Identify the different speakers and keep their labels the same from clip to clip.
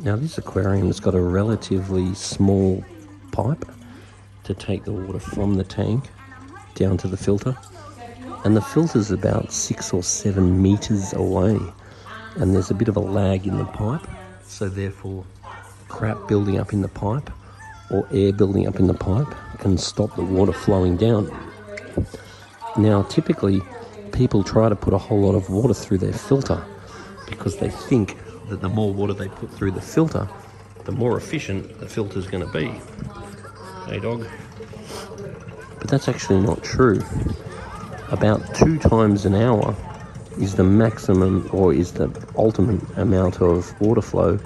Speaker 1: Now this aquarium has got a relatively small pipe to take the water from the tank down to the filter, and the filter's about 6 or 7 meters away, and there's a bit of a lag in the pipe, so therefore crap building up in the pipe or air building up in the pipe can stop the water flowing down. Now typically people try to put a whole lot of water through their filter because they think that the more water they put through the filter, the more efficient the filter's going to be. Hey dog. But that's actually not true. About 2 times an hour is the maximum, or is the ultimate amount of water flow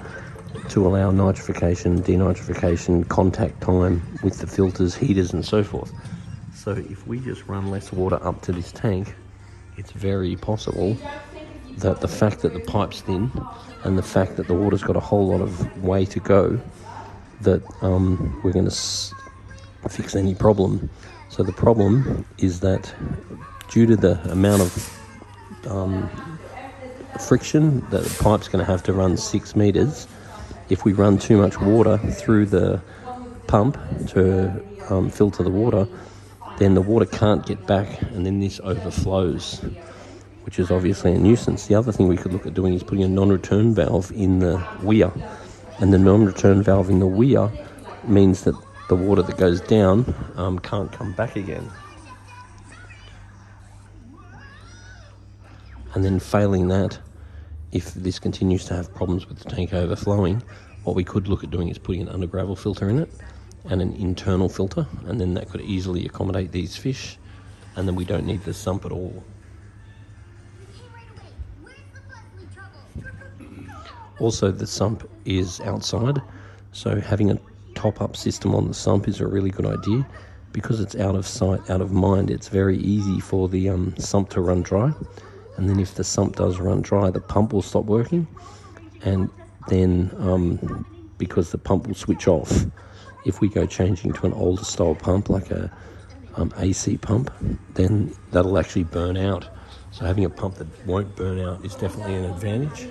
Speaker 1: to allow nitrification, denitrification, contact time with the filters, heaters and so forth. So if we just run less water up to this tank, it's very possible that the fact that the pipe's thin and the fact that the water's got a whole lot of way to go, that we're going to fix any problem. So the problem is that due to the amount of friction that the pipe's going to have to run 6 meters, if we run too much water through the pump to filter the water, then the water can't get back, and then this overflows, which is obviously a nuisance. The other thing we could look at doing is putting a non-return valve in the weir, and the non-return valve in the weir means that the water that goes down can't come back again. And then failing that, if this continues to have problems with the tank overflowing, what we could look at doing is putting an under gravel filter in it and an internal filter, and then that could easily accommodate these fish, and then we don't need the sump at all. Also, the sump is outside, so having a top-up system on the sump is a really good idea. Because it's out of sight, out of mind, it's very easy for the sump to run dry, and then if the sump does run dry, the pump will stop working, and then because the pump will switch off, if we go changing to an older style pump like a AC pump, then that'll actually burn out. So having a pump that won't burn out is definitely an advantage.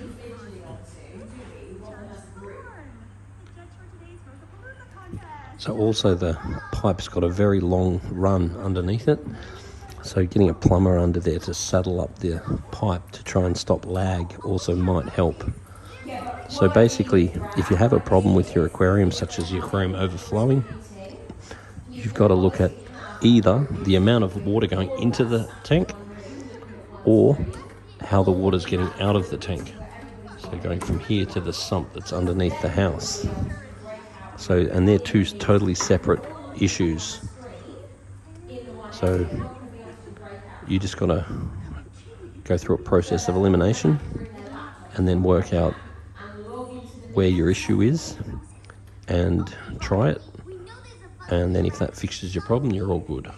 Speaker 1: So also the pipe's got a very long run underneath it, so getting a plumber under there to saddle up the pipe to try and stop lag also might help. So basically, if you have a problem with your aquarium, such as your aquarium overflowing, you've got to look at either the amount of water going into the tank or how the water's getting out of the tank. So going from here to the sump that's underneath the house. So, and they're 2 totally separate issues. So you just got to go through a process of elimination and then work out where your issue is and try it. And then if that fixes your problem, you're all good.